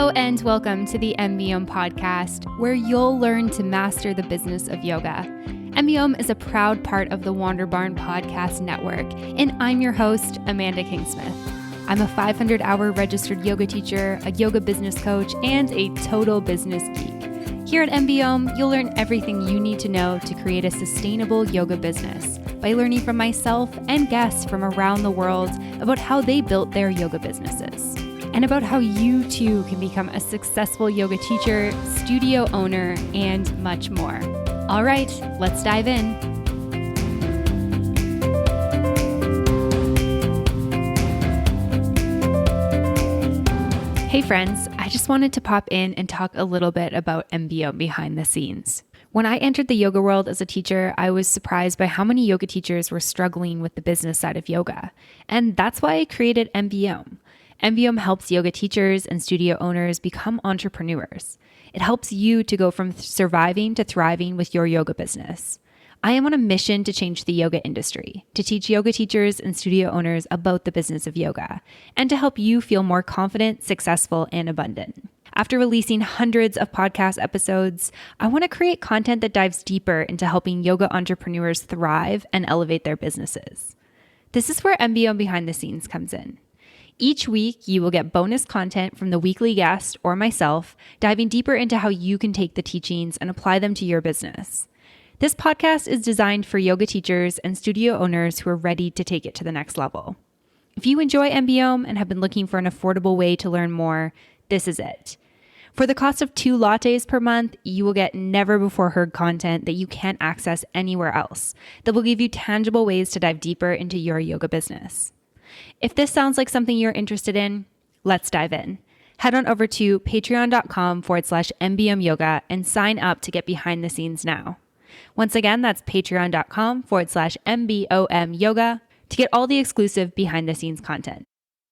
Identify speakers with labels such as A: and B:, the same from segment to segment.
A: Hello and welcome to the M.B.Om podcast, where you'll learn to master the business of yoga. M.B.Om is a proud part of the Wander Barn Podcast Network, and I'm your host, Amanda Kingsmith. I'm a 500-hour registered yoga teacher, a yoga business coach, and a total business geek. Here at M.B.Om, you'll learn everything you need to know to create a sustainable yoga business by learning from myself and guests from around the world about how they built their yoga businesses, and about how you too can become a successful yoga teacher, studio owner, and much more. All right, let's dive in. Hey friends, I just wanted to pop in and talk a little bit about M.B.Om behind the scenes. When I entered the yoga world as a teacher, I was surprised by how many yoga teachers were struggling with the business side of yoga. And that's why I created M.B.Om. M.B.Om helps yoga teachers and studio owners become entrepreneurs. It helps you to go from surviving to thriving with your yoga business. I am on a mission to change the yoga industry, to teach yoga teachers and studio owners about the business of yoga, and to help you feel more confident, successful, and abundant. After releasing hundreds of podcast episodes, I want to create content that dives deeper into helping yoga entrepreneurs thrive and elevate their businesses. This is where M.B.Om Behind the Scenes comes in. Each week, you will get bonus content from the weekly guest or myself, diving deeper into how you can take the teachings and apply them to your business. This podcast is designed for yoga teachers and studio owners who are ready to take it to the next level. If you enjoy M.B.Om and have been looking for an affordable way to learn more, this is it. For the cost of 2 lattes per month, you will get never-before-heard content that you can't access anywhere else that will give you tangible ways to dive deeper into your yoga business. If this sounds like something you're interested in, let's dive in. Head on over to patreon.com/MBM yoga and sign up to get behind the scenes now. Once again, that's patreon.com/MBOM yoga to get all the exclusive behind the scenes content.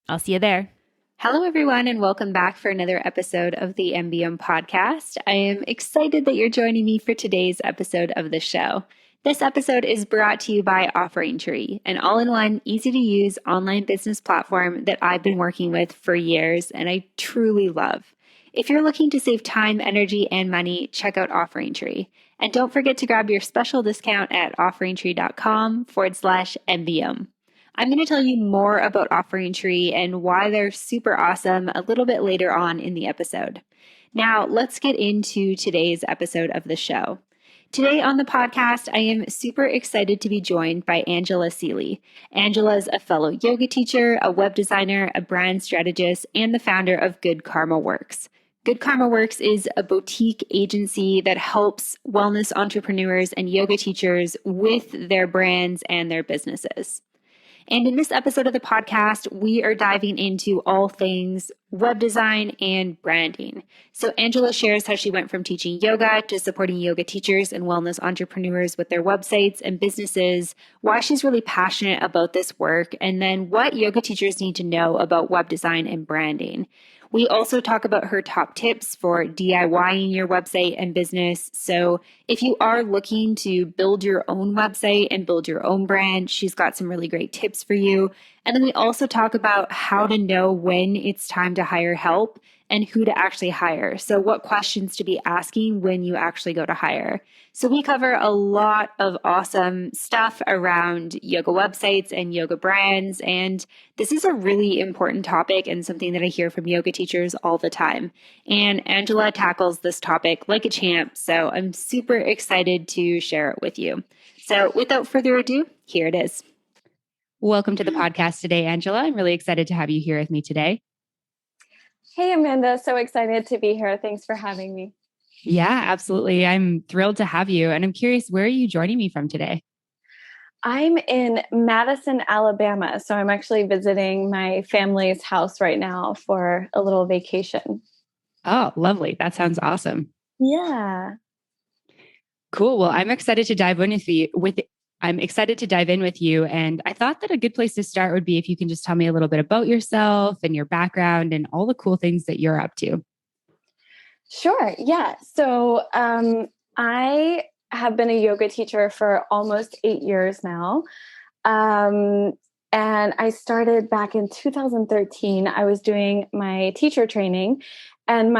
A: I'll see you there. Hello, everyone, and welcome back for another episode of the M.B.Om podcast. I am excited that you're joining me for today's episode of the show. This episode is brought to you by OfferingTree, an all-in-one, easy-to-use online business platform that I've been working with for years and I truly love. If you're looking to save time, energy, and money, check out OfferingTree. And don't forget to grab your special discount at offeringtree.com/MBM. I'm going to tell you more about OfferingTree and why they're super awesome a little bit later on in the episode. Now, let's get into today's episode of the show. Today on the podcast, I am super excited to be joined by Angela Seeley. Angela is a fellow yoga teacher, a web designer, a brand strategist, and the founder of Good Karma Works. Good Karma Works is a boutique agency that helps wellness entrepreneurs and yoga teachers with their brands and their businesses. And in this episode of the podcast, we are diving into all things web design and branding. So Angela shares how she went from teaching yoga to supporting yoga teachers and wellness entrepreneurs with their websites and businesses, why she's really passionate about this work, and then what yoga teachers need to know about web design and branding. We also talk about her top tips for DIYing your website and business. So if you are looking to build your own website and build your own brand, she's got some really great tips for you. And then we also talk about how to know when it's time to hire help and who to actually hire. So what questions to be asking when you actually go to hire. So we cover a lot of awesome stuff around yoga websites and yoga brands. And this is a really important topic and something that I hear from yoga teachers all the time. And Angela tackles this topic like a champ. So I'm super excited to share it with you. So without further ado, here it is. Welcome to the podcast today, Angela. I'm really excited to have you here with me today.
B: Hey, Amanda. So excited to be here. Thanks for having me.
A: Yeah, absolutely. I'm thrilled to have you. And I'm curious, where are you joining me from today?
B: I'm in Madison, Alabama. So I'm actually visiting my family's house right now for a little vacation.
A: Oh, lovely. That sounds awesome.
B: Yeah.
A: Cool. Well, I'm excited to dive in with you. I'm excited to dive in with you. And I thought that a good place to start would be if you can just tell me a little bit about yourself and your background and all the cool things that you're up to.
B: Sure. Yeah. So I have been a yoga teacher for almost 8 years now. And I started back in 2013. I was doing my teacher training, and in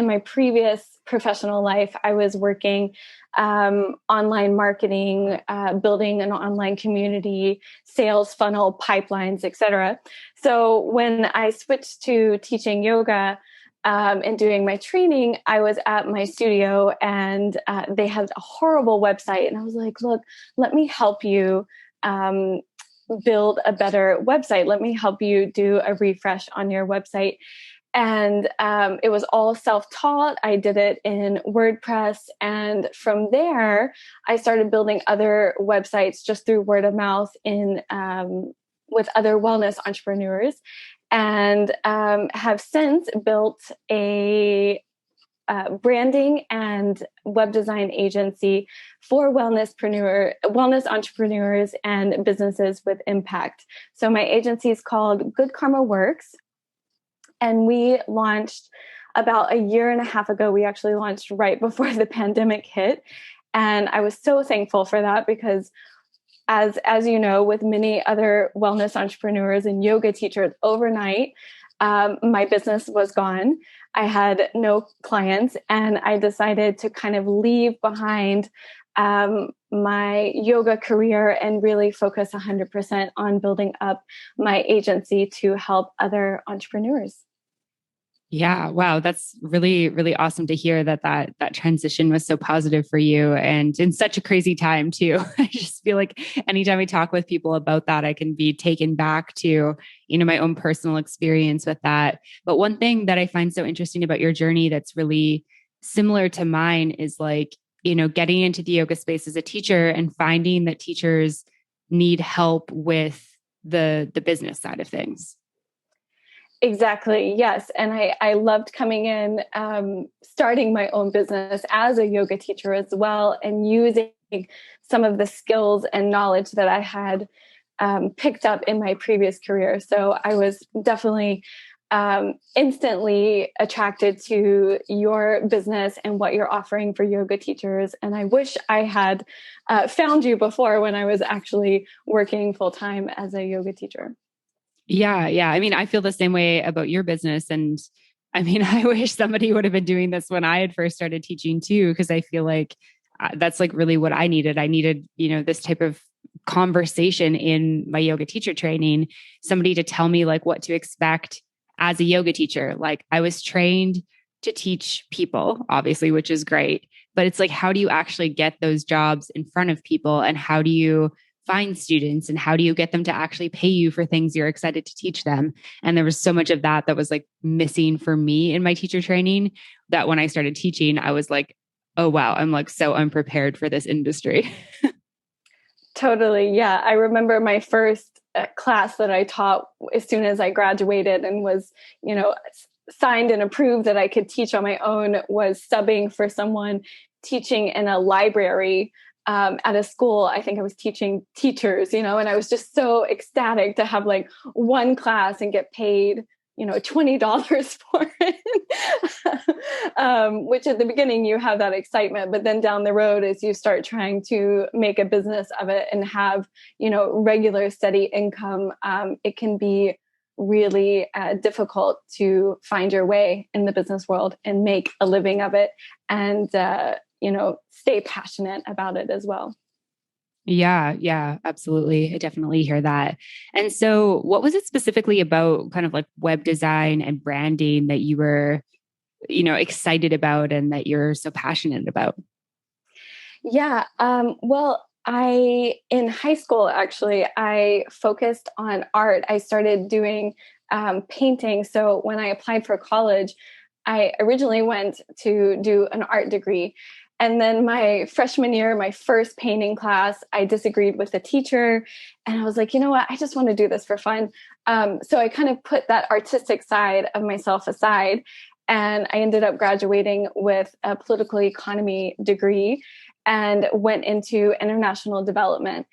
B: my previous professional life, I was working online marketing, building an online community, sales funnel, pipelines, etc. So when I switched to teaching yoga, and doing my training, I was at my studio, and they had a horrible website. And I was like, look, let me help you build a better website. Let me help you do a refresh on your website. And it was all self-taught. I did it in WordPress. And from there, I started building other websites just through word of mouth with other wellness entrepreneurs, and have since built a branding and web design agency for wellness entrepreneurs and businesses with impact. So my agency is called Good Karma Works, and we launched about a year and a half ago. We actually launched right before the pandemic hit, and I was so thankful for that, because as you know, with many other wellness entrepreneurs and yoga teachers, overnight, my business was gone. I had no clients, and I decided to kind of leave behind my yoga career and really focus 100% on building up my agency to help other entrepreneurs.
A: Yeah, wow, that's really, really awesome to hear that transition was so positive for you, and in such a crazy time too. I just feel like anytime I talk with people about that, I can be taken back to, my own personal experience with that. But one thing that I find so interesting about your journey that's really similar to mine is like, getting into the yoga space as a teacher and finding that teachers need help with the business side of things.
B: Exactly. Yes. And I loved coming in, starting my own business as a yoga teacher as well, and using some of the skills and knowledge that I had picked up in my previous career. So I was definitely instantly attracted to your business and what you're offering for yoga teachers. And I wish I had found you before, when I was actually working full time as a yoga teacher.
A: Yeah, yeah. I mean, I feel the same way about your business. And I mean, I wish somebody would have been doing this when I had first started teaching too, because I feel like that's like really what I needed. I needed, this type of conversation in my yoga teacher training, somebody to tell me like what to expect as a yoga teacher. Like I was trained to teach people, obviously, which is great. But it's like, how do you actually get those jobs in front of people? And how do you find students, and how do you get them to actually pay you for things you're excited to teach them? And there was so much of that was like missing for me in my teacher training, that when I started teaching, I was like, oh wow, I'm like so unprepared for this industry.
B: Totally. Yeah. I remember my first class that I taught as soon as I graduated and was, signed and approved that I could teach on my own, was subbing for someone teaching in a library at a school. I think I was teaching teachers, and I was just so ecstatic to have like one class and get paid, $20 for it. Which at the beginning you have that excitement, but then down the road, as you start trying to make a business of it and have, regular steady income, it can be really difficult to find your way in the business world and make a living of it, and stay passionate about it as well.
A: Yeah, yeah, absolutely. I definitely hear that. And so, what was it specifically about kind of like web design and branding that you were, excited about and that you're so passionate about?
B: Yeah. Well, in high school, actually, I focused on art. I started doing painting. So when I applied for college, I originally went to do an art degree. And then my freshman year, my first painting class, I disagreed with the teacher. And I was like, you know what? I just want to do this for fun. So I kind of put that artistic side of myself aside. And I ended up graduating with a political economy degree and went into international development.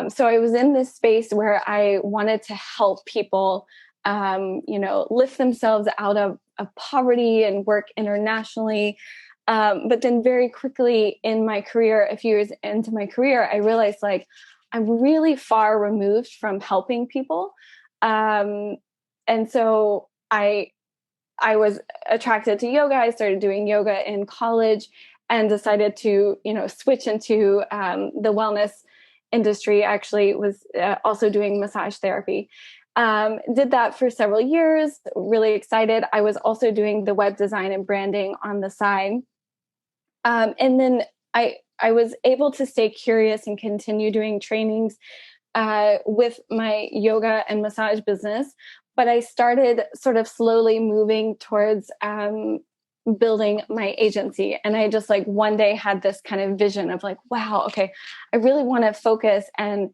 B: So I was in this space where I wanted to help people, lift themselves out of poverty and work internationally. But then very quickly in my career, a few years into my career, I realized like, I'm really far removed from helping people. Um, and so I was attracted to yoga. I started doing yoga in college and decided to, switch into the wellness industry. Actually, was also doing massage therapy. Did that for several years, really excited. I was also doing the web design and branding on the side. And then I was able to stay curious and continue doing trainings with my yoga and massage business. But I started sort of slowly moving towards building my agency. And I just like one day had this kind of vision of like, wow, okay, I really want to focus and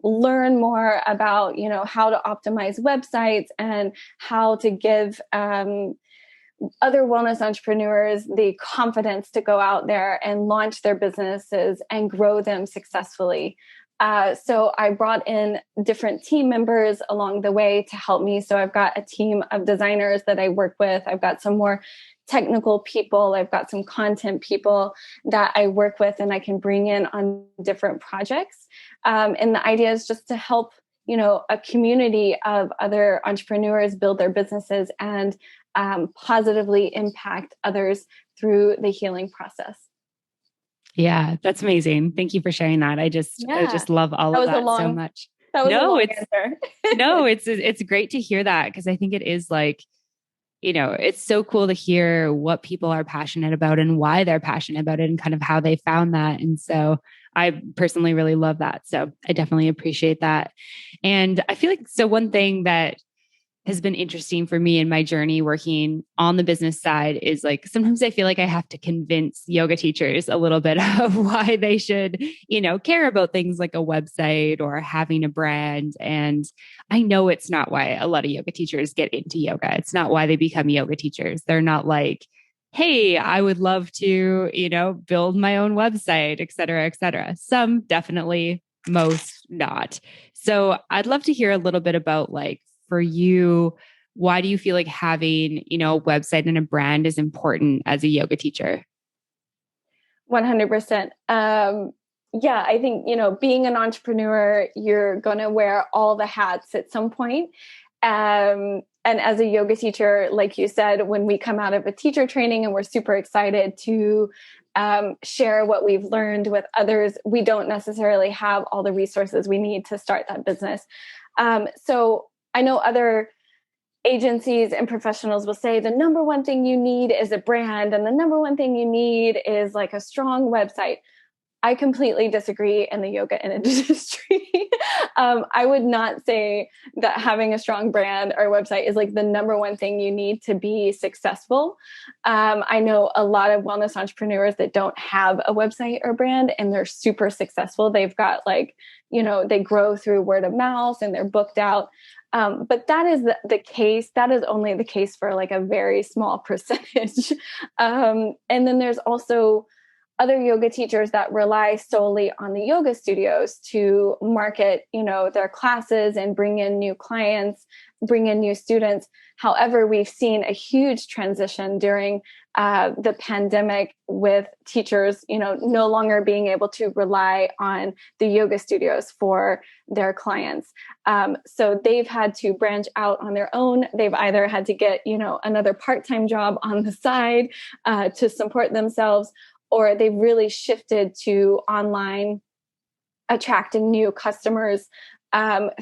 B: learn more about, how to optimize websites and how to give other wellness entrepreneurs the confidence to go out there and launch their businesses and grow them successfully. So I brought in different team members along the way to help me. So I've got a team of designers that I work with. I've got some more technical people. I've got some content people that I work with and I can bring in on different projects. And the idea is just to help, a community of other entrepreneurs build their businesses and positively impact others through the healing process.
A: Yeah, that's amazing. Thank you for sharing that. I just love all of that so much.
B: That was a long answer.
A: No, it's great to hear that because I think it is like, it's so cool to hear what people are passionate about and why they're passionate about it and kind of how they found that. And so I personally really love that. So I definitely appreciate that. And I feel like, so one thing that has been interesting for me in my journey working on the business side is like sometimes I feel like I have to convince yoga teachers a little bit of why they should, care about things like a website or having a brand. And I know it's not why a lot of yoga teachers get into yoga. It's not why they become yoga teachers. They're not like, hey, I would love to, build my own website, et cetera, et cetera. Some definitely, most not. So I'd love to hear a little bit about like, for you, why do you feel like having, a website and a brand is important as a yoga teacher?
B: 100%. Yeah, I think, being an entrepreneur, you're going to wear all the hats at some point. And as a yoga teacher, like you said, when we come out of a teacher training and we're super excited to share what we've learned with others, we don't necessarily have all the resources we need to start that business. So I know other agencies and professionals will say the number one thing you need is a brand and the number one thing you need is like a strong website. I completely disagree in the yoga industry. I would not say that having a strong brand or website is like the number one thing you need to be successful. I know a lot of wellness entrepreneurs that don't have a website or brand and they're super successful. They've got like, they grow through word of mouth and they're booked out. But that is the case. That is only the case for like a very small percentage. And then there's also other yoga teachers that rely solely on the yoga studios to market, their classes and bring in new clients, bring in new students. However, we've seen a huge transition during the pandemic with teachers, no longer being able to rely on the yoga studios for their clients. So they've had to branch out on their own. They've either had to get, another part-time job on the side to support themselves, or they've really shifted to online, attracting new customers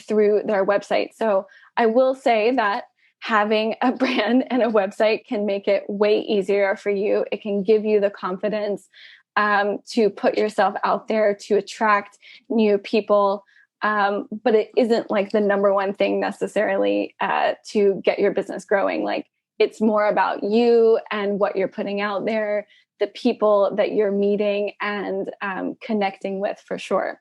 B: through their website. So I will say that having a brand and a website can make it way easier for you. It can give you the confidence to put yourself out there to attract new people. But it isn't like the number one thing necessarily to get your business growing. Like it's more about you and what you're putting out there, the people that you're meeting and connecting with for sure.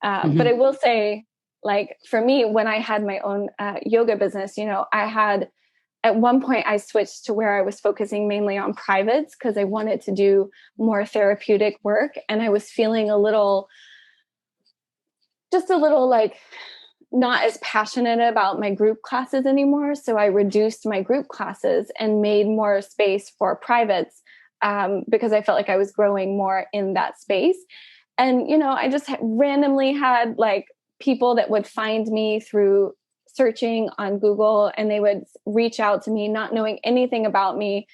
B: But I will say, like for me, when I had my own yoga business, I had at one point I switched to where I was focusing mainly on privates because I wanted to do more therapeutic work. And I was feeling just a little like not as passionate about my group classes anymore. So I reduced my group classes and made more space for privates because I felt like I was growing more in that space. And, I just randomly had like people that would find me through searching on Google, and they would reach out to me not knowing anything about me.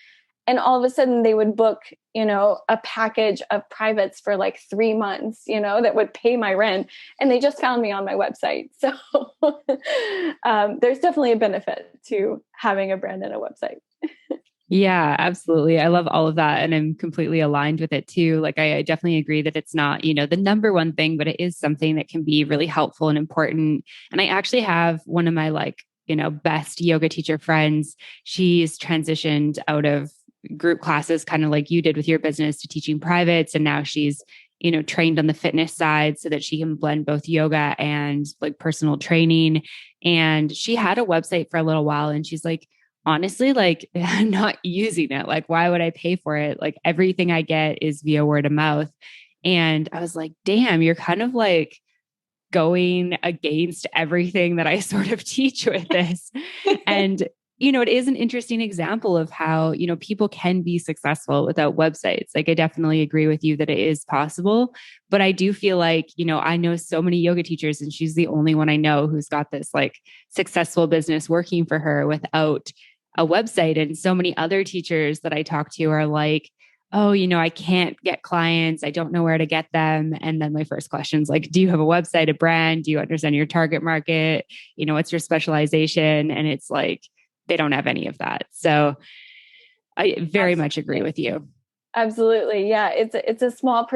B: And all of a sudden they would book, a package of privates for like 3 months, that would pay my rent. And they just found me on my website. So there's definitely a benefit to having a brand and a website.
A: Yeah, absolutely. I love all of that. And I'm completely aligned with it too. Like, I definitely agree that it's not, the number one thing, but it is something that can be really helpful and important. And I actually have one of my best yoga teacher friends. She's transitioned out of group classes, kind of like you did with your business, to teaching privates. And now she's, trained on the fitness side so that she can blend both yoga and like personal training. And she had a website for a little while, and she's like, honestly, like, I'm not using it. Like, why would I pay for it? Like, everything I get is via word of mouth. And I was like, damn, you're kind of like going against everything that I sort of teach with this. And, it is an interesting example of how, people can be successful without websites. Like, I definitely agree with you that it is possible, but I do feel like, I know so many yoga teachers, and she's the only one I know who's got this like successful business working for her without a website. And so many other teachers that I talk to are like, oh, I can't get clients. I don't know where to get them. And then my first question is like, do you have a website, a brand? Do you understand your target market? What's your specialization? And it's like, they don't have any of that. So I very much agree with you.
B: Absolutely. Yeah. It's a small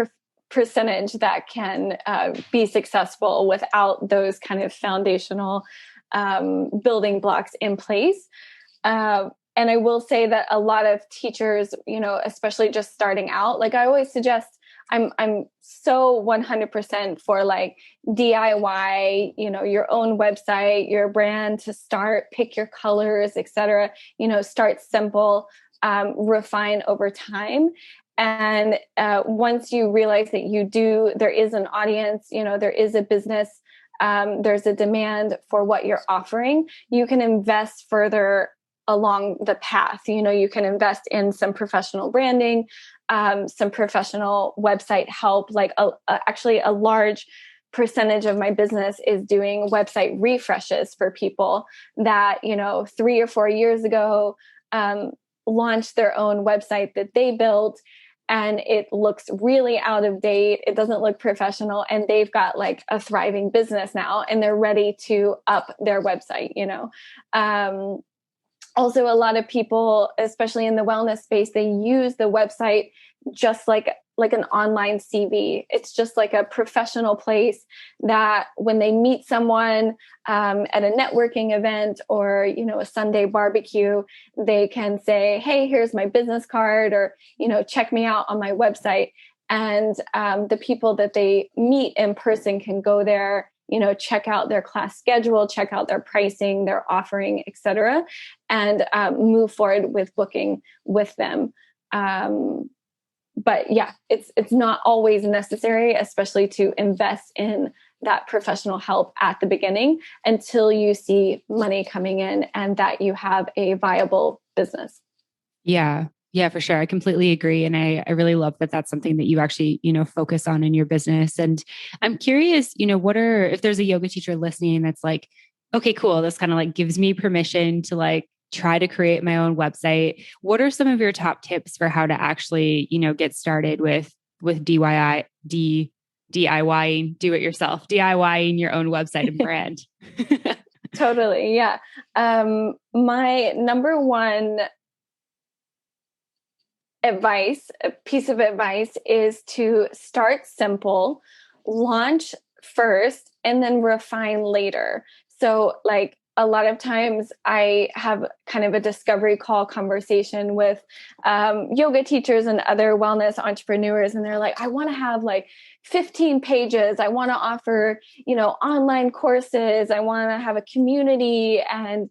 B: percentage that can be successful without those kind of foundational building blocks in place. And I will say that a lot of teachers, especially just starting out, like I always suggest, I'm so 100% for like DIY, your own website, your brand to start, pick your colors, etc. Start simple, refine over time. And once you realize that there is an audience, there is a business, there's a demand for what you're offering, you can invest further along the path. You can invest in some professional branding, some professional website help. Like actually a large percentage of my business is doing website refreshes for people that, 3 or 4 years ago, launched their own website that they built, and it looks really out of date. It doesn't look professional, and they've got like a thriving business now, and they're ready to up their website, Also, a lot of people, especially in the wellness space, they use the website just like an online CV. It's just like a professional place that when they meet someone at a networking event or, a Sunday barbecue, they can say, hey, here's my business card, or, check me out on my website. And the people that they meet in person can go there, check out their class schedule, check out their pricing, their offering, etc., and move forward with booking with them. But yeah, it's not always necessary, especially to invest in that professional help at the beginning until you see money coming in and that you have a viable business.
A: Yeah. Yeah, for sure. I completely agree. And I really love that that's something that you actually, focus on in your business. And I'm curious, if there's a yoga teacher listening that's like, okay, cool. This kind of like gives me permission to like try to create my own website. What are some of your top tips for how to actually, get started with DIYing, do it yourself, DIYing your own website and brand?
B: Totally. Yeah. My number one piece of advice is to start simple, launch first, and then refine later. So like a lot of times I have kind of a discovery call conversation with yoga teachers and other wellness entrepreneurs. And they're like, I want to have like 15 pages. I want to offer, online courses. I want to have a community and,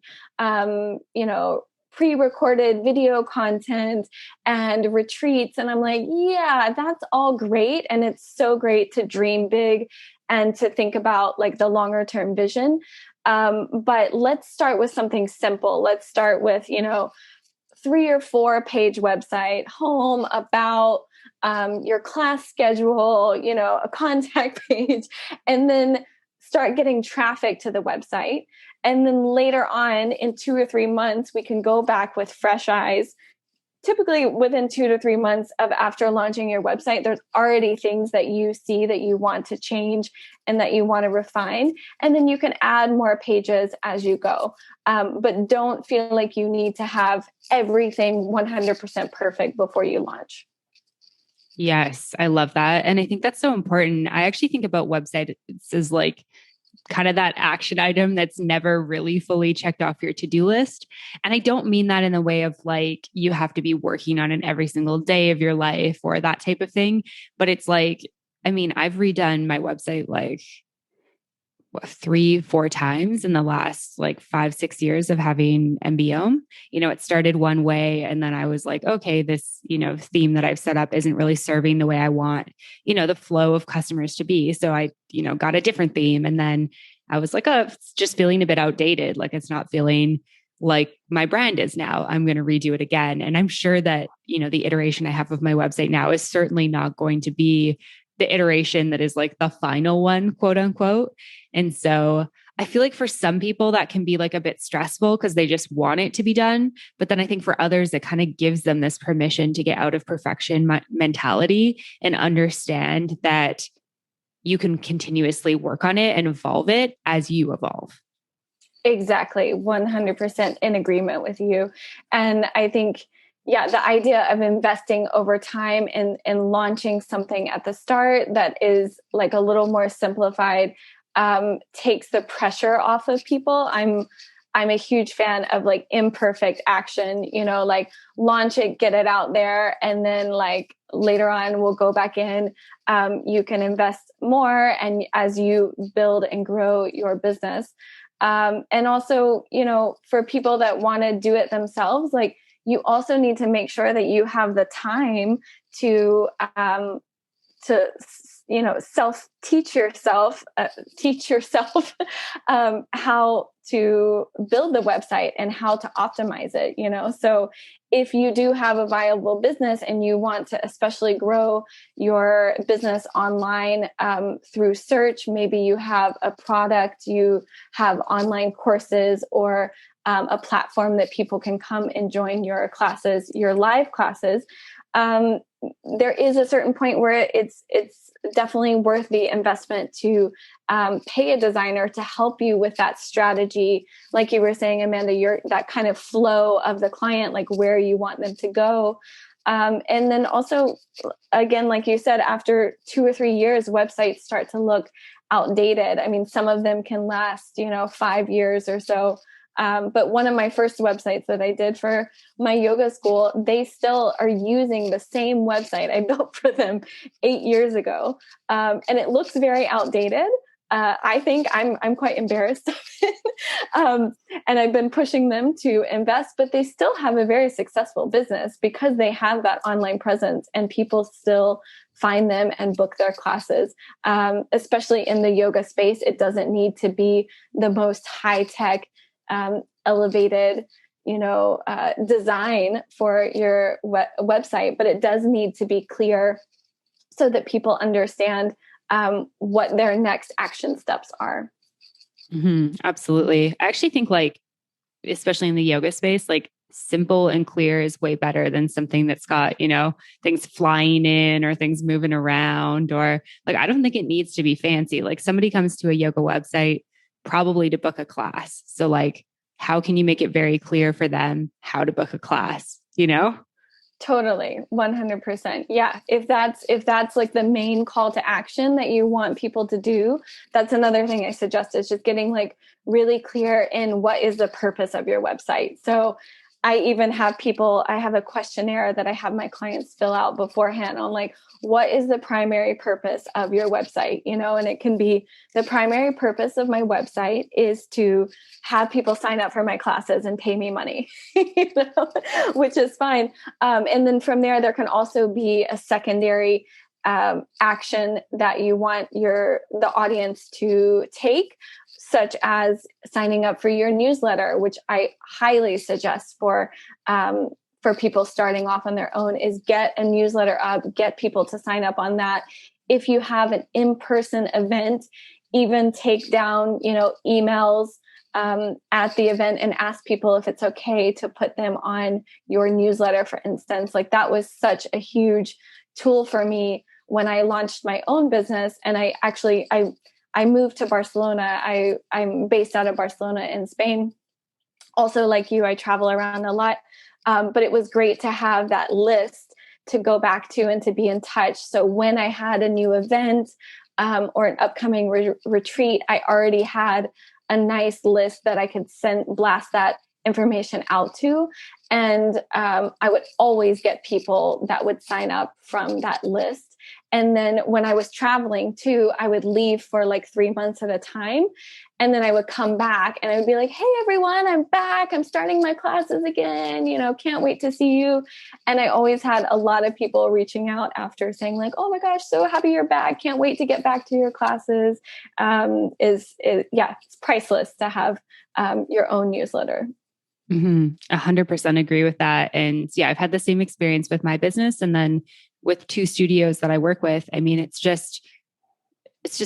B: pre-recorded video content and retreats. And I'm like, yeah, that's all great. And it's so great to dream big and to think about like the longer term vision. But let's start with something simple. Let's start with, 3 or 4 page website, home, about, your class schedule, a contact page, and then start getting traffic to the website. And then later on in 2 or 3 months, we can go back with fresh eyes. Typically within 2 to 3 months of after launching your website, there's already things that you see that you want to change and that you want to refine. And then you can add more pages as you go. But don't feel like you need to have everything 100% perfect before you launch.
A: Yes, I love that. And I think that's so important. I actually think about websites as like kind of that action item that's never really fully checked off your to-do list. And I don't mean that in the way of like you have to be working on it every single day of your life or that type of thing. But it's like, I mean, I've redone my website like 3, 4 times in the last like 5, 6 years of having M.B.Om. It started one way and then I was like, okay, this, theme that I've set up isn't really serving the way I want, the flow of customers to be. So I, got a different theme. And then I was like, oh, it's just feeling a bit outdated. Like it's not feeling like my brand is now. I'm going to redo it again. And I'm sure that, the iteration I have of my website now is certainly not going to be the iteration that is like the final one, quote unquote. And so I feel like for some people that can be like a bit stressful because they just want it to be done. But then I think for others, it kind of gives them this permission to get out of perfection mentality and understand that you can continuously work on it and evolve it as you evolve.
B: Exactly. 100% in agreement with you. And I think, yeah, the idea of investing over time and launching something at the start that is like a little more simplified takes the pressure off of people. I'm a huge fan of like imperfect action, like launch it, get it out there. And then like later on, we'll go back in. You can invest more and as you build and grow your business. And also, for people that want to do it themselves, like you also need to make sure that you have the time to self teach yourself how to build the website and how to optimize it. So if you do have a viable business and you want to especially grow your business online through search, maybe you have a product, you have online courses or a platform that people can come and join your classes, your live classes. There is a certain point where it's definitely worth the investment to pay a designer to help you with that strategy. Like you were saying, Amanda, that kind of flow of the client, like where you want them to go. And then also, again, like you said, after 2 or 3 years, websites start to look outdated. I mean, some of them can last, 5 years or so. But one of my first websites that I did for my yoga school, they still are using the same website I built for them 8 years ago. And it looks very outdated. I think I'm quite embarrassed of it. And I've been pushing them to invest, but they still have a very successful business because they have that online presence and people still find them and book their classes. Especially in the yoga space, it doesn't need to be the most high-tech elevated, design for your website, but it does need to be clear so that people understand what their next action steps are.
A: Mm-hmm, absolutely. I actually think like, especially in the yoga space, like simple and clear is way better than something that's got, things flying in or things moving around, or like, I don't think it needs to be fancy. Like somebody comes to a yoga website probably to book a class. So like, how can you make it very clear for them how to book a class,
B: Totally. 100%. Yeah. If that's like the main call to action that you want people to do, that's another thing I suggest is just getting like really clear in what is the purpose of your website. So I even have I have a questionnaire that I have my clients fill out beforehand on like, what is the primary purpose of your website? And it can be the primary purpose of my website is to have people sign up for my classes and pay me money, which is fine. And then from there can also be a secondary action that you want the audience to take, such as signing up for your newsletter, which I highly suggest for for people starting off on their own is get a newsletter up, get people to sign up on that. If you have an in-person event, even take down, emails at the event and ask people if it's okay to put them on your newsletter, for instance. Like that was such a huge tool for me when I launched my own business. And I moved to Barcelona. I'm based out of Barcelona in Spain. Also, like you, I travel around a lot. But it was great to have that list to go back to and to be in touch. So when I had a new event or an upcoming retreat, I already had a nice list that I could blast that information out to. And I would always get people that would sign up from that list. And then when I was traveling too, I would leave for like 3 months at a time. And then I would come back and I would be like, hey, everyone, I'm back. I'm starting my classes again. Can't wait to see you. And I always had a lot of people reaching out after saying like, oh my gosh, so happy you're back. Can't wait to get back to your classes. It's priceless to have your own newsletter.
A: 100% agree with that. And yeah, I've had the same experience with my business. And then with 2 studios that I work with, I mean, it's just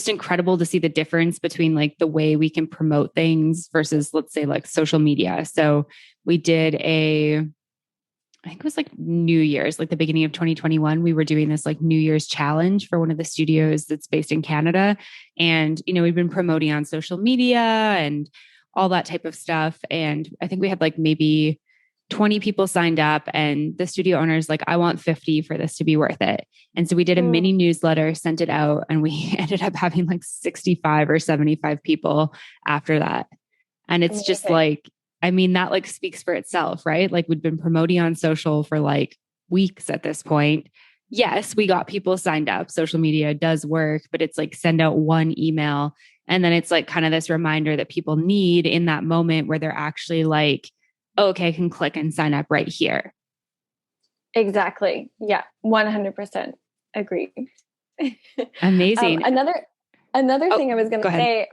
A: incredible to see the difference between like the way we can promote things versus, let's say, like social media. So we did I think it was like New Year's, like the beginning of 2021, we were doing this like New Year's challenge for one of the studios that's based in Canada. And, we've been promoting on social media and all that type of stuff. And I think we had like maybe 20 people signed up, and the studio owner's like, I want 50 for this to be worth it. And so we did a mini newsletter, sent it out, and we ended up having like 65 or 75 people after that. And it's just like, I mean, that like speaks for itself, right? Like we'd been promoting on social for like weeks at this point. Yes, we got people signed up. Social media does work, but it's like send out one email. And then it's like kind of this reminder that people need in that moment where they're actually like, oh, okay, I can click and sign up right here.
B: Exactly. Yeah. 100% agree.
A: Amazing.
B: Another thing I was going to say,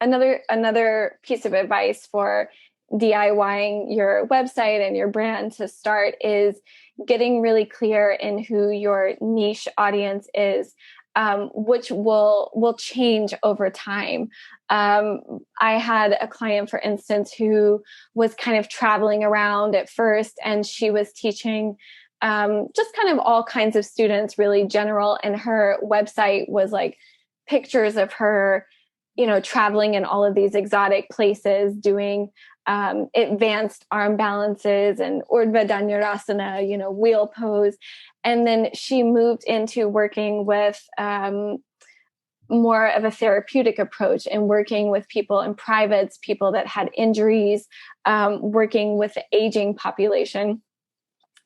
B: another piece of advice for DIYing your website and your brand to start is getting really clear in who your niche audience is, which will change over time. I had a client, for instance, who was kind of traveling around at first, and she was teaching just kind of all kinds of students, really general. And her website was like pictures of her, traveling in all of these exotic places, doing advanced arm balances and Urdhva Dhanurasana, wheel pose. And then she moved into working with more of a therapeutic approach and working with people in privates, people that had injuries, working with the aging population.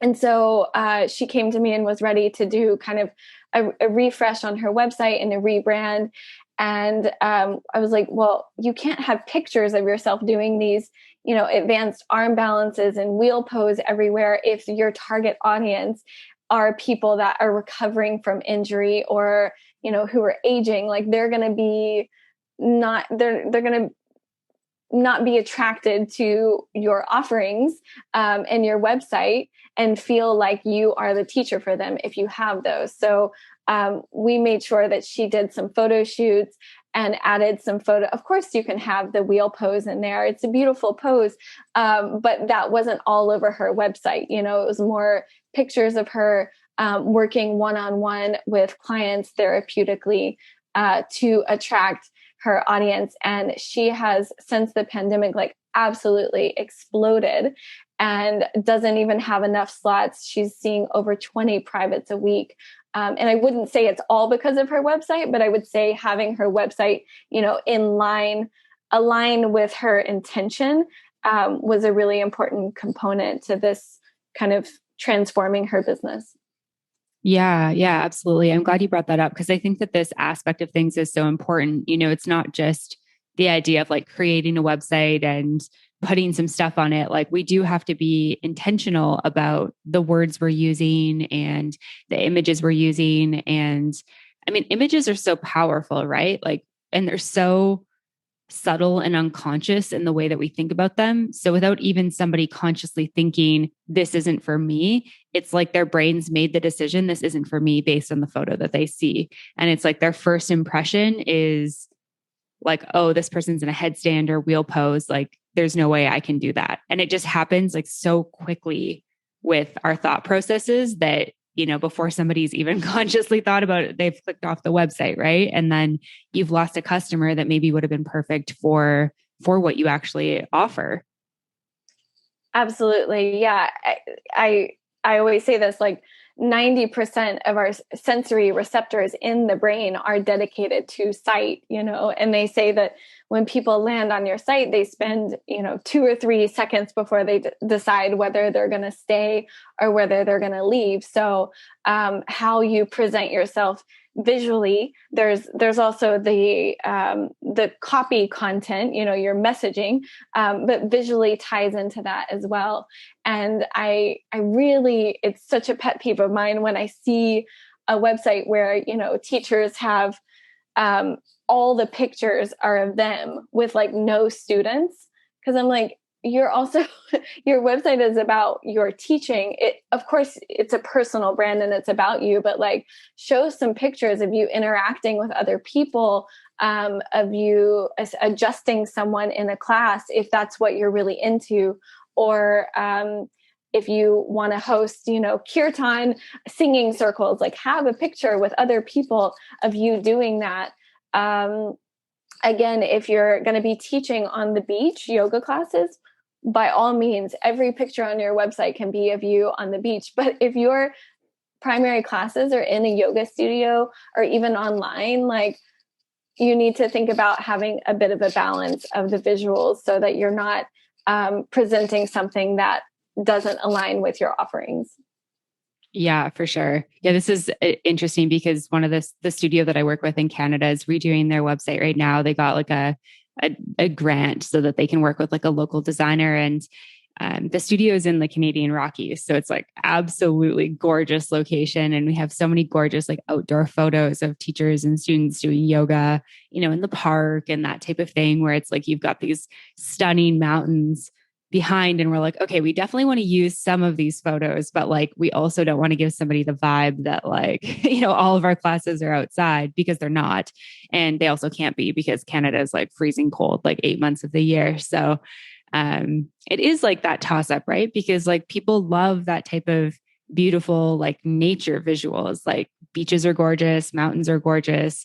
B: And so she came to me and was ready to do kind of a refresh on her website and a rebrand. And I was like, well, you can't have pictures of yourself doing these, advanced arm balances and wheel pose everywhere if your target audience are people that are recovering from injury or, who are aging. Like they're going to be they're going to not be attracted to your offerings and your website and feel like you are the teacher for them if you have those. So we made sure that she did some photo shoots and added some photo. Of course, you can have the wheel pose in there. It's a beautiful pose, but that wasn't all over her website. It was more pictures of her working one-on-one with clients therapeutically to attract her audience. And she has, since the pandemic, like absolutely exploded and doesn't even have enough slots. She's seeing over 20 privates a week. And I wouldn't say it's all because of her website, but I would say having her website, align with her intention was a really important component to this kind of transforming her business.
A: Yeah, absolutely. I'm glad you brought that up because I think that this aspect of things is so important. It's not just the idea of like creating a website and putting some stuff on it. Like we do have to be intentional about the words we're using and the images we're using. And I mean, images are so powerful, right? Like, and they're so subtle and unconscious in the way that we think about them. So without even somebody consciously thinking, this isn't for me, it's like their brains made the decision, this isn't for me based on the photo that they see. And it's like their first impression is like, oh, this person's in a headstand or wheel pose. Like, there's no way I can do that. And it just happens like so quickly with our thought processes that, before somebody's even consciously thought about it, they've clicked off the website, right? And then you've lost a customer that maybe would have been perfect for what you actually offer.
B: Absolutely. Yeah. I always say this, like 90% of our sensory receptors in the brain are dedicated to sight, and they say that when people land on your site, they spend, 2 or 3 seconds before they decide whether they're going to stay or whether they're going to leave. So how you present yourself visually, there's also the copy content, your messaging, but visually ties into that as well. And I really, it's such a pet peeve of mine when I see a website where, teachers have all the pictures are of them with like no students. Cause I'm like, you're also, your website is about your teaching. Of course, it's a personal brand and it's about you, but like show some pictures of you interacting with other people, of you adjusting someone in a class, if that's what you're really into, or if you want to host, kirtan singing circles, like have a picture with other people of you doing that. Again, if you're going to be teaching on the beach yoga classes, by all means, every picture on your website can be of you on the beach. But if your primary classes are in a yoga studio or even online, like you need to think about having a bit of a balance of the visuals so that you're not presenting something that doesn't align with your offerings.
A: Yeah, for sure. Yeah, this is interesting because one of the studio that I work with in Canada is redoing their website right now. They got like a grant so that they can work with like a local designer, and the studio is in the Canadian Rockies, so it's like absolutely gorgeous location, and we have so many gorgeous like outdoor photos of teachers and students doing yoga, in the park and that type of thing, where it's like you've got these stunning mountains behind, and we're like, okay, we definitely want to use some of these photos, but like we also don't want to give somebody the vibe that like all of our classes are outside, because they're not, and they also can't be because Canada is like freezing cold like 8 months of the year. So it is like that toss up, right? Because like people love that type of beautiful like nature visuals, like beaches are gorgeous, mountains are gorgeous.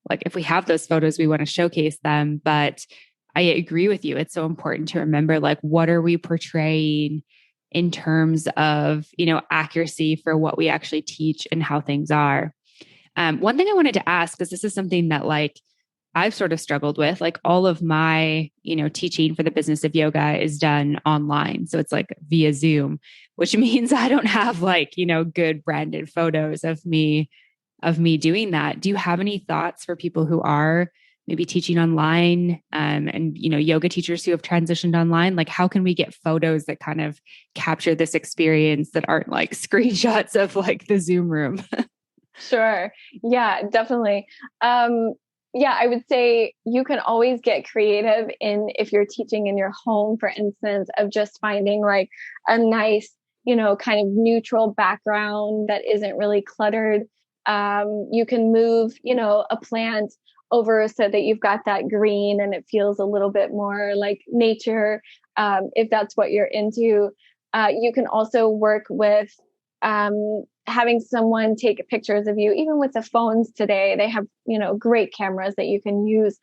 A: Like if we have those photos, we want to showcase them, but I agree with you. It's so important to remember, like, what are we portraying in terms of, accuracy for what we actually teach and how things are. One thing I wanted to ask, because this is something that like I've sort of struggled with, like all of my, teaching for the business of yoga is done online. So it's like via Zoom, which means I don't have like, good branded photos of me doing that. Do you have any thoughts for people who are maybe teaching online, and yoga teachers who have transitioned online? Like how can we get photos that kind of capture this experience that aren't like screenshots of like the Zoom room?
B: Sure. Yeah, definitely. Yeah, I would say you can always get creative in, if you're teaching in your home, for instance, of just finding like a nice, kind of neutral background that isn't really cluttered. You can move, a plant over so that you've got that green and it feels a little bit more like nature, if that's what you're into. You can also work with having someone take pictures of you. Even with the phones today, they have, great cameras that you can use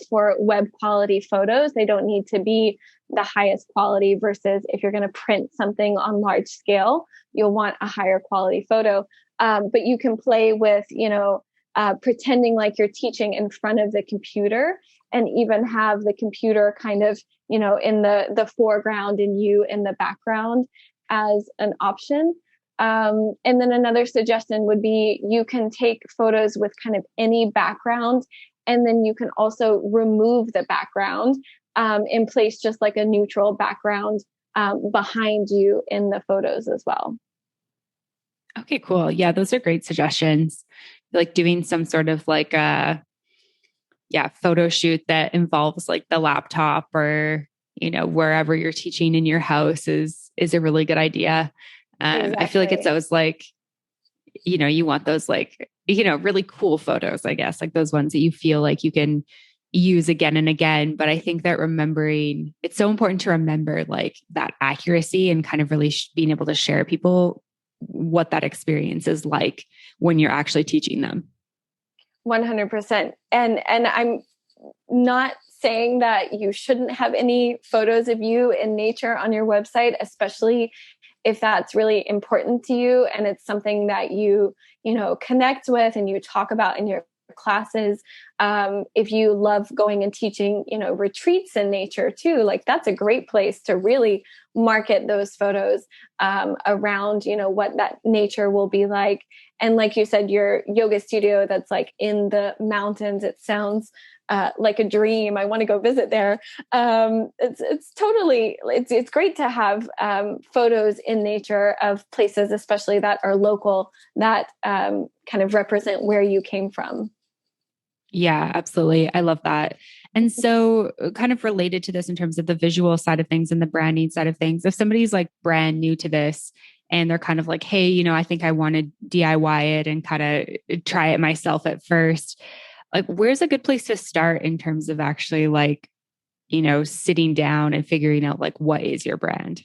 B: for web quality photos. They don't need to be the highest quality, versus if you're going to print something on large scale, you'll want a higher quality photo. But you can play with, pretending like you're teaching in front of the computer, and even have the computer kind of, in the foreground and you in the background as an option. And then another suggestion would be, you can take photos with kind of any background, and then you can also remove the background, and place just like a neutral background behind you in the photos as well.
A: Okay, cool. Yeah, those are great suggestions. Like doing some sort of like photo shoot that involves like the laptop or, wherever you're teaching in your house is a really good idea.
B: Exactly.
A: I feel like it's those like, you want those like, really cool photos, I guess, like those ones that you feel like you can use again and again. But I think that it's so important to remember like that accuracy and kind of really being able to share people what that experience is like when you're actually teaching them.
B: 100%. And I'm not saying that you shouldn't have any photos of you in nature on your website, especially if that's really important to you and it's something that you connect with and you talk about in your classes. If you love going and teaching, retreats in nature too, like that's a great place to really market those photos around, what that nature will be like. And like you said, your yoga studio that's like in the mountains, it sounds like a dream. I want to go visit there. It's great to have photos in nature of places, especially that are local, that kind of represent where you came from.
A: Yeah, absolutely. I love that. And so kind of related to this in terms of the visual side of things and the branding side of things, if somebody's like brand new to this and they're kind of like, hey, I think I want to DIY it and kind of try it myself at first, like where's a good place to start in terms of actually like, sitting down and figuring out like, what is your brand?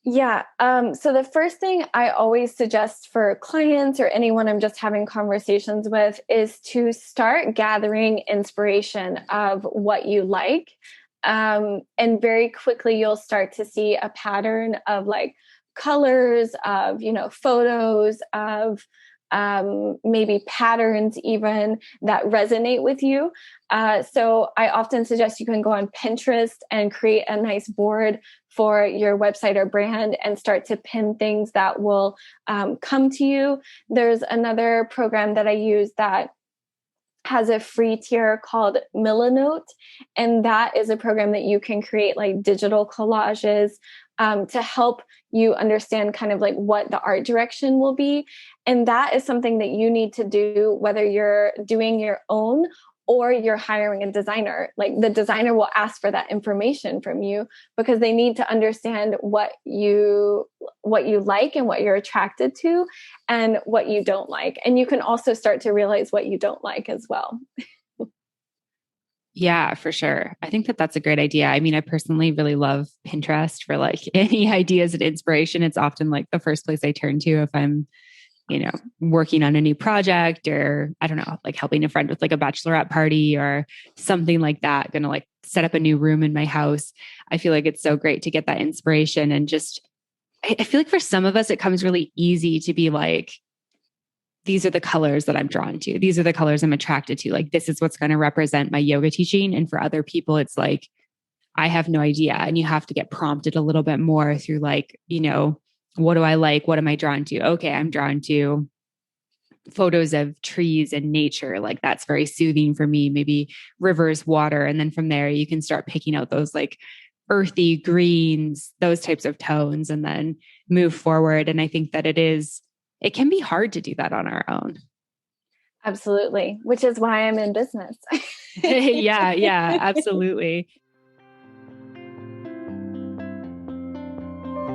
B: Yeah. So the first thing I always suggest for clients or anyone I'm just having conversations with is to start gathering inspiration of what you like. And very quickly, you'll start to see a pattern of like colors, of, photos, of maybe patterns even that resonate with you. So I often suggest you can go on Pinterest and create a nice board for your website or brand and start to pin things that will come to you. There's another program that I use that has a free tier called Milanote. And that is a program that you can create like digital collages to help you understand kind of like what the art direction will be. And that is something that you need to do, whether you're doing your own or you're hiring a designer. Like the designer will ask for that information from you because they need to understand what you like and what you're attracted to and what you don't like. And you can also start to realize what you don't like as well.
A: Yeah, for sure. I think that that's a great idea. I mean, I personally really love Pinterest for like any ideas and inspiration. It's often like the first place I turn to if I'm, working on a new project or I don't know, like helping a friend with like a bachelorette party or something like that, going to like set up a new room in my house. I feel like it's so great to get that inspiration and just, I feel like for some of us, it comes really easy to be like, these are the colors that I'm drawn to. These are the colors I'm attracted to. Like, this is what's going to represent my yoga teaching. And for other people, it's like, I have no idea. And you have to get prompted a little bit more through like, what do I like? What am I drawn to? Okay, I'm drawn to photos of trees and nature. Like that's very soothing for me. Maybe rivers, water. And then from there, you can start picking out those like earthy greens, those types of tones, and then move forward. And I think that it can be hard to do that on our own.
B: Absolutely. Which is why I'm in business.
A: Yeah, absolutely.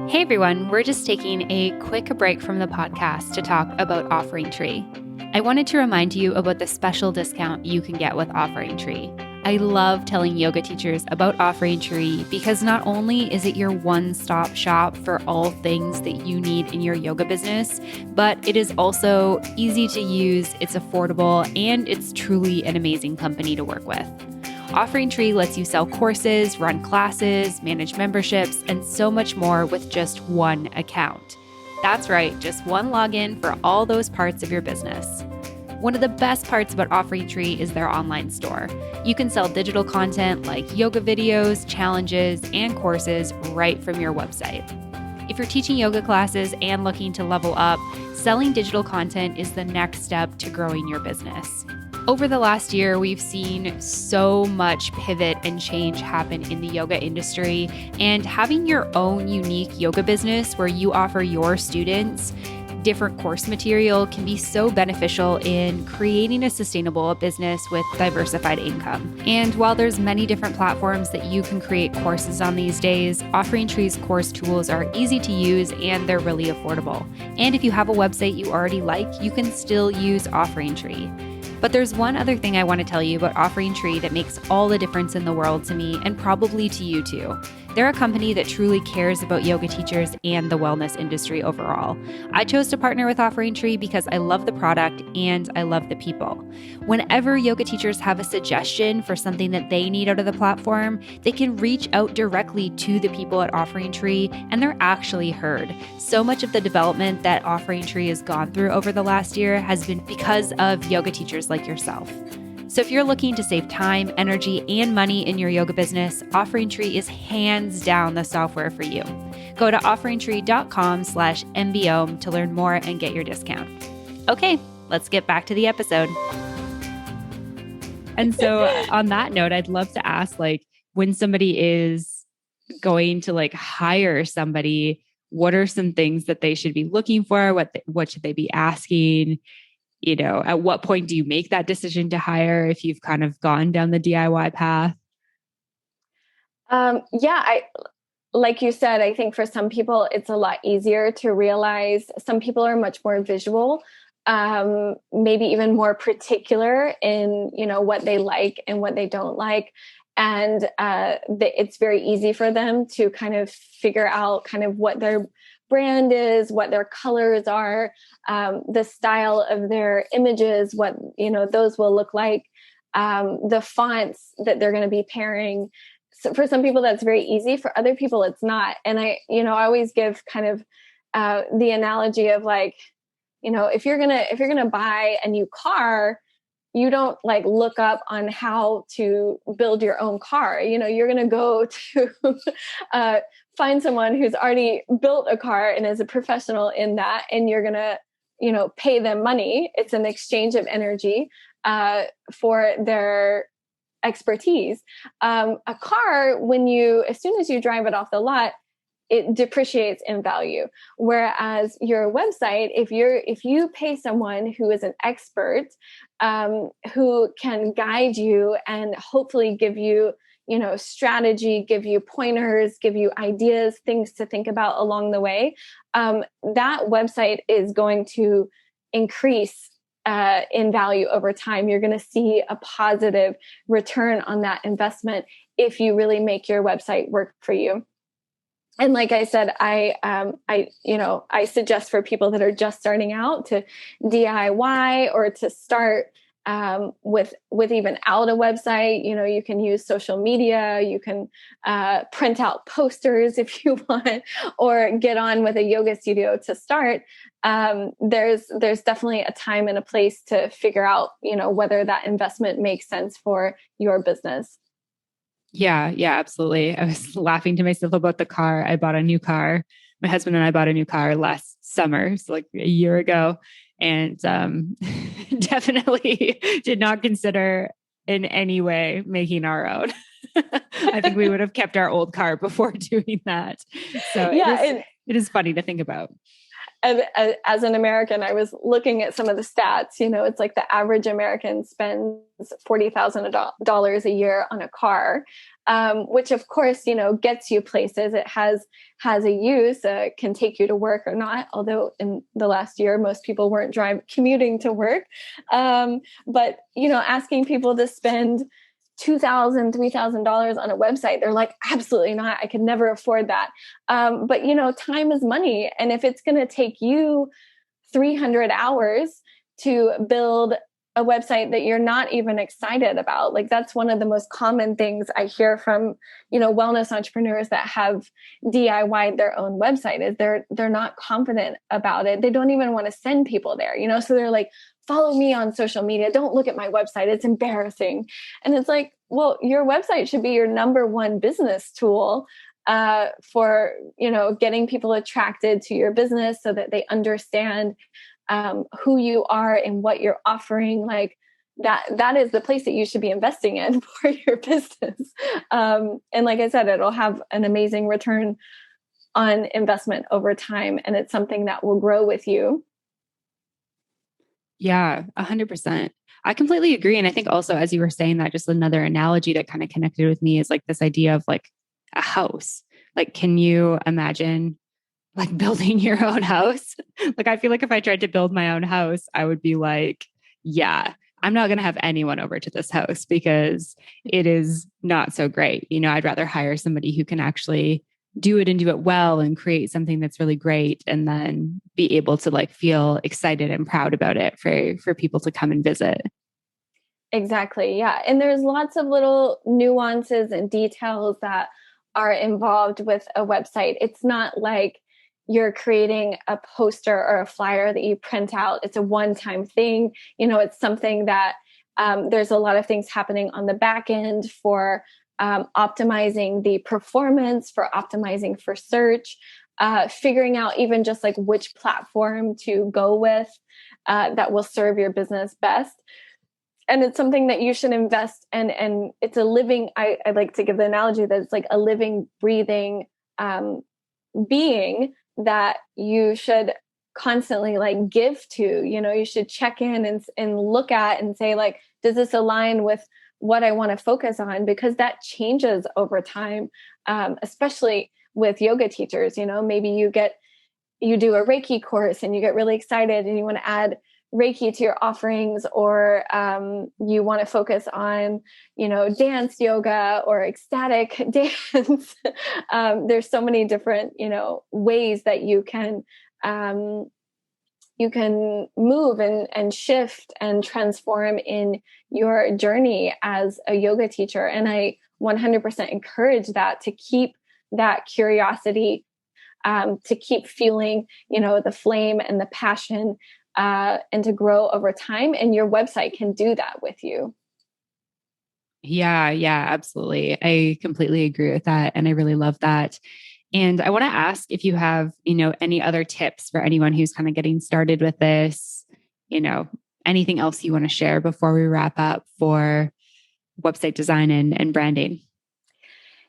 A: Hey everyone, we're just taking a quick break from the podcast to talk about OfferingTree. I wanted to remind you about the special discount you can get with OfferingTree. I love telling yoga teachers about OfferingTree because not only is it your one-stop shop for all things that you need in your yoga business, but it is also easy to use, it's affordable, and it's truly an amazing company to work with. OfferingTree lets you sell courses, run classes, manage memberships, and so much more with just one account. That's right, just one login for all those parts of your business. One of the best parts about OfferingTree is their online store. You can sell digital content like yoga videos, challenges, and courses right from your website. If you're teaching yoga classes and looking to level up, selling digital content is the next step to growing your business. Over the last year, we've seen so much pivot and change happen in the yoga industry, and having your own unique yoga business where you offer your students different course material can be so beneficial in creating a sustainable business with diversified income. And while there's many different platforms that you can create courses on these days, OfferingTree's course tools are easy to use and they're really affordable. And if you have a website you already like, you can still use OfferingTree. But there's one other thing I want to tell you about OfferingTree that makes all the difference in the world to me and probably to you too. They're a company that truly cares about yoga teachers and the wellness industry overall. I chose to partner with OfferingTree because I love the product and I love the people. Whenever yoga teachers have a suggestion for something that they need out of the platform, they can reach out directly to the people at OfferingTree and they're actually heard. So much of the development that OfferingTree has gone through over the last year has been because of yoga teachers like yourself. So if you're looking to save time, energy, and money in your yoga business, OfferingTree is hands down the software for you. Go to offeringtree.com/M.B.Om to learn more and get your discount. Okay, let's get back to the episode. And so on that note, I'd love to ask, like, when somebody is going to like hire somebody, what are some things that they should be looking for? What should they be asking? You know, at what point do you make that decision to hire if you've kind of gone down the DIY path?
B: Like you said, I think for some people, it's a lot easier to realize. Some people are much more visual, maybe even more particular in, what they like and what they don't like. And it's very easy for them to kind of figure out kind of what their brand is, what their colors are, the style of their images, what, those will look like, the fonts that they're going to be pairing. So for some people, that's very easy. For other people, it's not. And I always give kind of the analogy of like, if you're gonna buy a new car, you don't like look up on how to build your own car. You're going to go to find someone who's already built a car and is a professional in that. And you're going to, pay them money. It's an exchange of energy for their expertise. A car, as soon as you drive it off the lot, it depreciates in value. Whereas your website, if you pay someone who is an expert, who can guide you and hopefully give you, strategy, give you pointers, give you ideas, things to think about along the way, that website is going to increase in value over time. You're going to see a positive return on that investment if you really make your website work for you. And like I said, I suggest for people that are just starting out to DIY or to start with even out a website. You can use social media, you can print out posters if you want, or get on with a yoga studio to start. There's definitely a time and a place to figure out, whether that investment makes sense for your business.
A: Yeah, absolutely. I was laughing to myself about the car. I bought a new car. My husband and I bought a new car last summer, so like a year ago, and definitely did not consider in any way making our own. I think we would have kept our old car before doing that. So it is funny to think about.
B: As an American, I was looking at some of the stats. It's like the average American spends $40,000 a year on a car, which of course, gets you places. It has a use, can take you to work or not. Although in the last year, most people weren't commuting to work. But asking people to spend $2,000, $3,000 on a website, they're like, absolutely not. I could never afford that. But time is money. And if it's going to take you 300 hours to build a website that you're not even excited about, like that's one of the most common things I hear from, wellness entrepreneurs that have DIY'd their own website is they're not confident about it. They don't even want to send people there, so they're like, follow me on social media. Don't look at my website. It's embarrassing. And it's like, well, your website should be your number one business tool for, getting people attracted to your business so that they understand who you are and what you're offering. Like that is the place that you should be investing in for your business. And like I said, it'll have an amazing return on investment over time. And it's something that will grow with you.
A: Yeah, 100%. I completely agree. And I think also, as you were saying that, just another analogy that kind of connected with me is like this idea of like a house. Like, can you imagine like building your own house? Like, I feel like if I tried to build my own house, I would be like, yeah, I'm not going to have anyone over to this house because it is not so great. I'd rather hire somebody who can actually do it and do it well and create something that's really great and then be able to like feel excited and proud about it for people to come and visit.
B: Exactly. Yeah. And there's lots of little nuances and details that are involved with a website. It's not like you're creating a poster or a flyer that you print out. It's a one-time thing. It's something that there's a lot of things happening on the back end for optimizing the performance, for optimizing for search, figuring out even just like which platform to go with that will serve your business best. And it's something that you should invest in. And it's a living, I like to give the analogy that it's like a living, breathing being that you should constantly like give to. You should check in and look at and say, like, does this align with what I want to focus on? Because that changes over time, especially with yoga teachers. Maybe you do a Reiki course and you get really excited and you want to add Reiki to your offerings, or you want to focus on, dance yoga or ecstatic dance. There's so many different, ways that you can move and shift and transform in your journey as a yoga teacher. And I 100% encourage that, to keep that curiosity, to keep feeling, the flame and the passion, and to grow over time. And your website can do that with you.
A: Yeah, yeah, absolutely. I completely agree with that. And I really love that. And I want to ask if you have, any other tips for anyone who's kind of getting started with this, you know, anything else you want to share before we wrap up for website design and branding?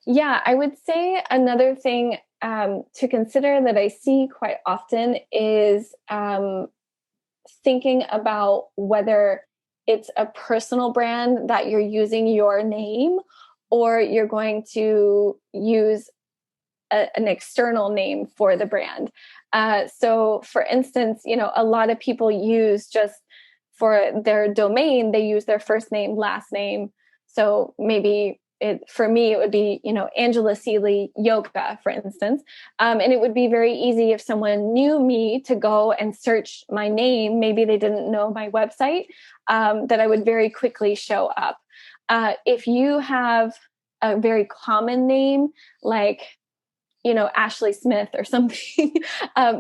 B: Yeah, I would say another thing to consider that I see quite often is thinking about whether it's a personal brand that you're using your name, or you're going to use an external name for the brand. So, for instance, a lot of people use just for their domain, they use their first name, last name. So maybe for me, it would be, Angela Seeley Yoga, for instance. And it would be very easy if someone knew me to go and search my name. Maybe they didn't know my website, that I would very quickly show up. If you have a very common name, like, Ashley Smith or something,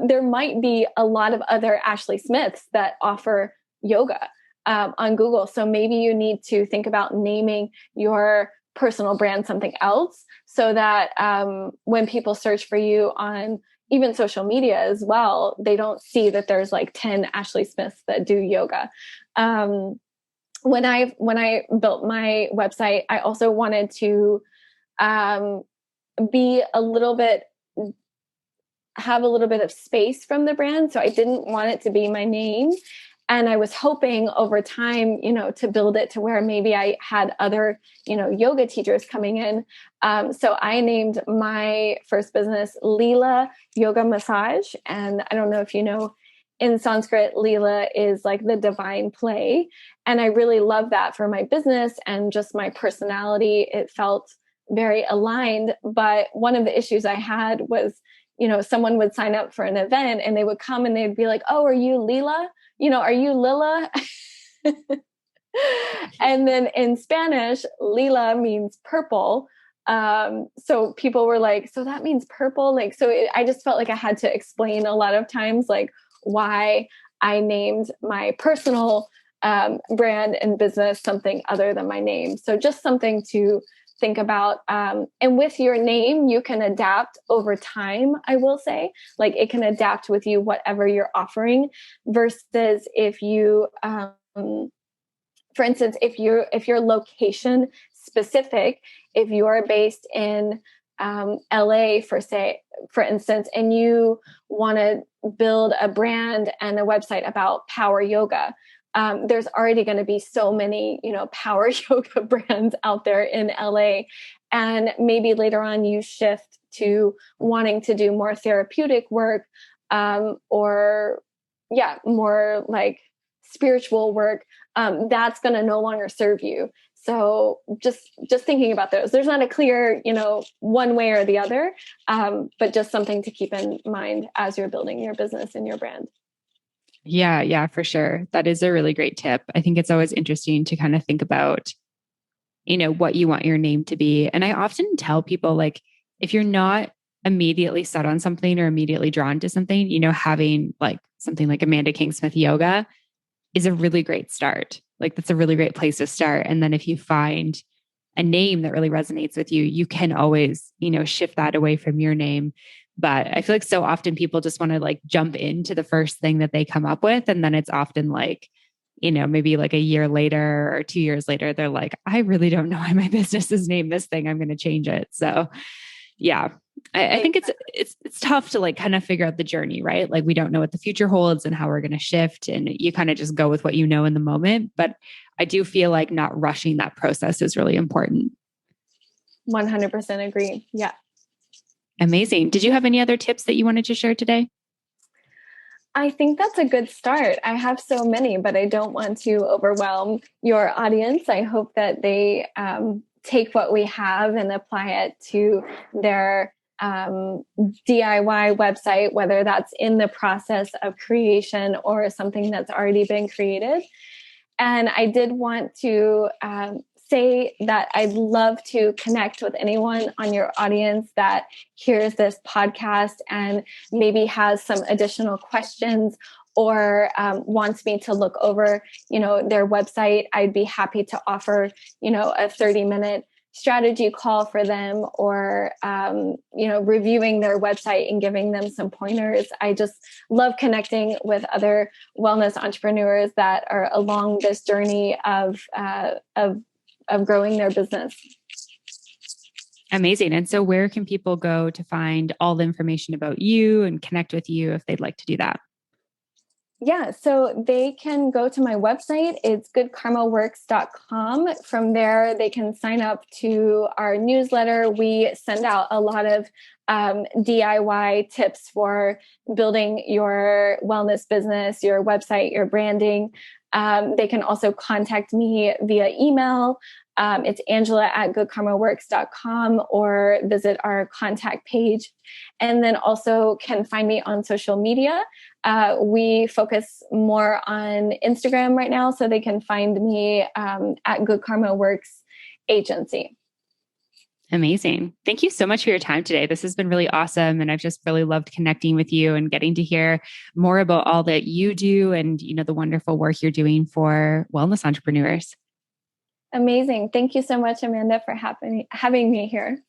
B: there might be a lot of other Ashley Smiths that offer yoga on Google. So maybe you need to think about naming your personal brand something else, so that when people search for you on even social media as well, they don't see that there's like 10 Ashley Smiths that do yoga. When I built my website, I also wanted to be a little bit have a little bit of space from the brand. So I didn't want it to be my name. And I was hoping over time, to build it to where maybe I had other, yoga teachers coming in. So I named my first business Leela Yoga Massage. And I don't know if you know, in Sanskrit, Leela is like the divine play. And I really love that for my business and just my personality. It felt very aligned. But one of the issues I had was, someone would sign up for an event and they would come and they'd be like, "Oh, are you Leela? Are you Lila?" And then in Spanish, Lila means purple. So people were like, "So that means purple?" Like, I just felt like I had to explain a lot of times, like, why I named my personal brand and business something other than my name. So just something to think about. And with your name, you can adapt over time, I will say. Like, it can adapt with you, whatever you're offering, versus if you, for instance, if you're location specific, if you are based in LA, for instance, and you want to build a brand and a website about power yoga, there's already going to be so many, power yoga brands out there in LA. And maybe later on you shift to wanting to do more therapeutic work, or more like spiritual work. That's going to no longer serve you. So just thinking about those, there's not a clear, one way or the other, but just something to keep in mind as you're building your business and your brand.
A: Yeah, for sure. That is a really great tip. I think it's always interesting to kind of think about, what you want your name to be. And I often tell people, like, if you're not immediately set on something or immediately drawn to something, having like something like Amanda Kingsmith Yoga is a really great start. Like, that's a really great place to start. And then if you find a name that really resonates with you, you can always, shift that away from your name. But I feel like so often people just want to like jump into the first thing that they come up with. And then it's often like, maybe like a year later or 2 years later, they're like, I really don't know why my business is named this thing. I'm going to change it. So yeah, I think it's tough to like kind of figure out the journey, right? Like, we don't know what the future holds and how we're going to shift, and you kind of just go with what you know in the moment. But I do feel like not rushing that process is really important.
B: 100% agree. Yeah.
A: Amazing. Did you have any other tips that you wanted to share today?
B: I think that's a good start. I have so many, but I don't want to overwhelm your audience. I hope that they take what we have and apply it to their DIY website, whether that's in the process of creation or something that's already been created. And I did want to say that I'd love to connect with anyone on your audience that hears this podcast and maybe has some additional questions or wants me to look over, their website. I'd be happy to offer, a 30-minute strategy call for them, or, reviewing their website and giving them some pointers. I just love connecting with other wellness entrepreneurs that are along this journey of growing their business.
A: Amazing. And so where can people go to find all the information about you and connect with you if they'd like to do that?
B: Yeah, so they can go to my website. It's goodkarmaworks.com. From there, they can sign up to our newsletter. We send out a lot of DIY tips for building your wellness business, your website, your branding. They can also contact me via email. It's Angela@goodkarmaworks.com, or visit our contact page. And then also can find me on social media. We focus more on Instagram right now, so they can find me at Good Karma Works Agency.
A: Amazing. Thank you so much for your time today. This has been really awesome. And I've just really loved connecting with you and getting to hear more about all that you do and, the wonderful work you're doing for wellness entrepreneurs.
B: Amazing. Thank you so much, Amanda, for having me here.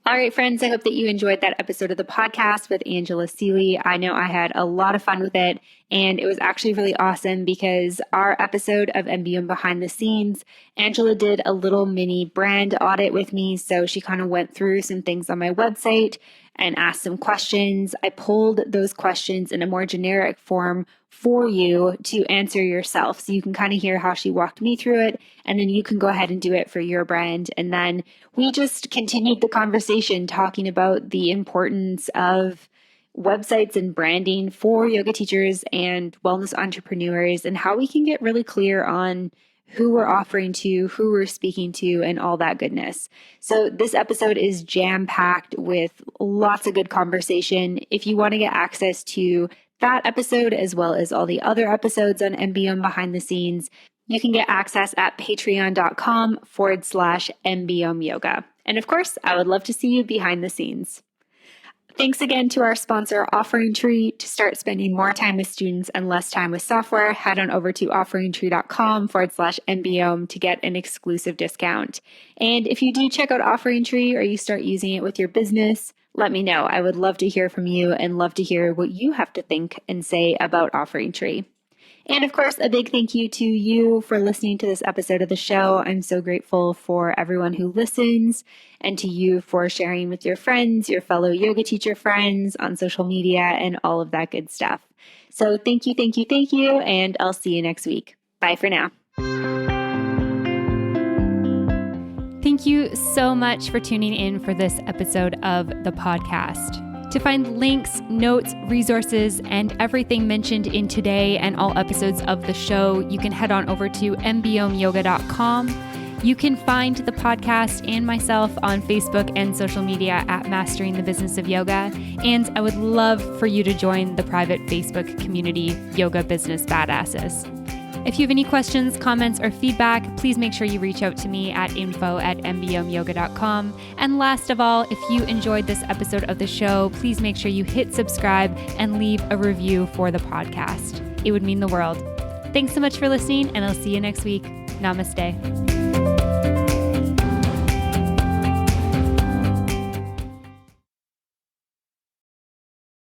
A: All right, friends, I hope that you enjoyed that episode of the podcast with Angela Seeley. I know I had a lot of fun with it, and it was actually really awesome because our episode of M.B.Om Behind the Scenes, Angela did a little mini brand audit with me. So she kind of went through some things on my website and asked some questions. I pulled those questions in a more generic form for you to answer yourself. So you can kind of hear how she walked me through it, and then you can go ahead and do it for your brand. And then we just continued the conversation talking about the importance of websites and branding for yoga teachers and wellness entrepreneurs, and how we can get really clear on who we're offering to, who we're speaking to, and all that goodness. So this episode is jam-packed with lots of good conversation. If you want to get access to that episode, as well as all the other episodes on M.B.Om Behind the Scenes, you can get access at patreon.com/M.B.Om Yoga. And of course, I would love to see you behind the scenes. Thanks again to our sponsor, OfferingTree. To start spending more time with students and less time with software, head on over to offeringtree.com/MBOM to get an exclusive discount. And if you do check out OfferingTree or you start using it with your business, let me know. I would love to hear from you and love to hear what you have to think and say about OfferingTree. And of course, a big thank you to you for listening to this episode of the show. I'm so grateful for everyone who listens, and to you for sharing with your friends, your fellow yoga teacher friends on social media, and all of that good stuff. So thank you, thank you, thank you, and I'll see you next week. Bye for now.
C: Thank you so much for tuning in for this episode of the podcast. To find links, notes, resources, and everything mentioned in today and all episodes of the show, you can head on over to M.B.Om.yoga.com. You can find the podcast and myself on Facebook and social media at Mastering the Business of Yoga. And I would love for you to join the private Facebook community, Yoga Business Badasses. If you have any questions, comments, or feedback, please make sure you reach out to me at info@mbomyoga.com. And last of all, if you enjoyed this episode of the show, please make sure you hit subscribe and leave a review for the podcast. It would mean the world. Thanks so much for listening, and I'll see you next week. Namaste.